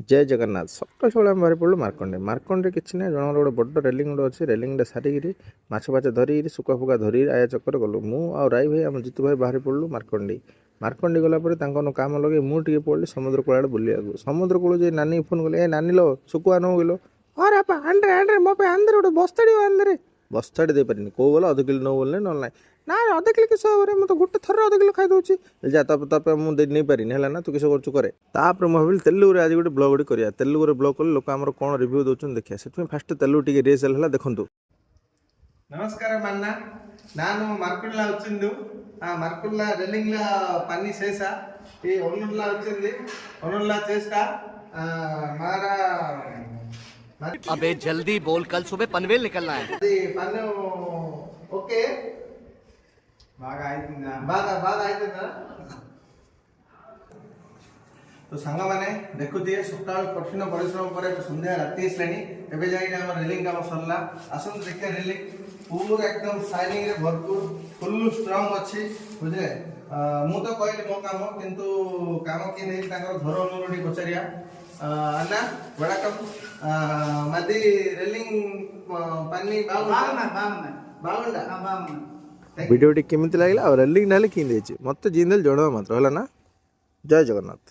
जय जगन्नाथ सकाल सकाल आम बाहर पड़ू मार्कंडे मार्कंडे किसी ना जन गोटे बड़ रेलिंग गोटे अच्छे रेलिंग सारिकी माछ फाच धरिकी सुका फुका धरी आया चक्कर गलु मु आ राई भाई आम जितु भाई बाहर पड़ू मार्कंडी मार्कंडी गलापर काम लगे मुझे पड़ली समुद्र कूल आड़े बुलिया समुद्र कूल जो नानी फोन कले ए नानी लो सुकुआ नौ किलो अरे आप आंड्रे आंड्रे मो पे आंध्रे गोटे बस्ताड़ी आंध्रे बस्ताड़ी दे पारे कौ बोला अध किलो नौ बोलने ना ना अध किलो किस मैं तो गोटे थर अध किलो खाई दूसरी जा तप मुझे नहीं पारि है ना तू किस करे तापर मुझे भाविली तेलुगु आज गोटे ब्लॉग गोटे करिया तेलुगु ब्लॉग कले लोक आमर कौन रिव्यू दौरान देखिए से फास्ट तेलुगु टी रिहर्सल है देखूँ नमस्कार मन्ना नानु मार्कुल्ला वच्चिंदु मार्कुल्ला रेलिंग्ला पन्नी शेषा ये ओनुल्ला वच्चिंदी ओनुल्ला चेष्टा मारा अबे जल्दी बोल कल सुबह पनवेल निकलना है पन्नु ओके बागा आइतुंदा बागा आइतुंदा तो सांग मैंने देखुए सका कठिन परिश्रम पर सन्ध्या राति आसलानी एवं जाए रेलिंग काम सरला आसत देखिए रेलिंग पूरा एकदम शाइनिंग रे भरपूर फुल स्ट्रंग अच्छी बुझे मु तो कहली मो काम किंतु काम कि नहीं घर अनुरूढ़ पचारिया अन्ना बड़ा कप मदी रेलिंग पानी बावंडा वीडियो केमिति लागला और रेलिंग नाले कि मत जिंदल जणवा मात्र है ना। जय जगन्नाथ।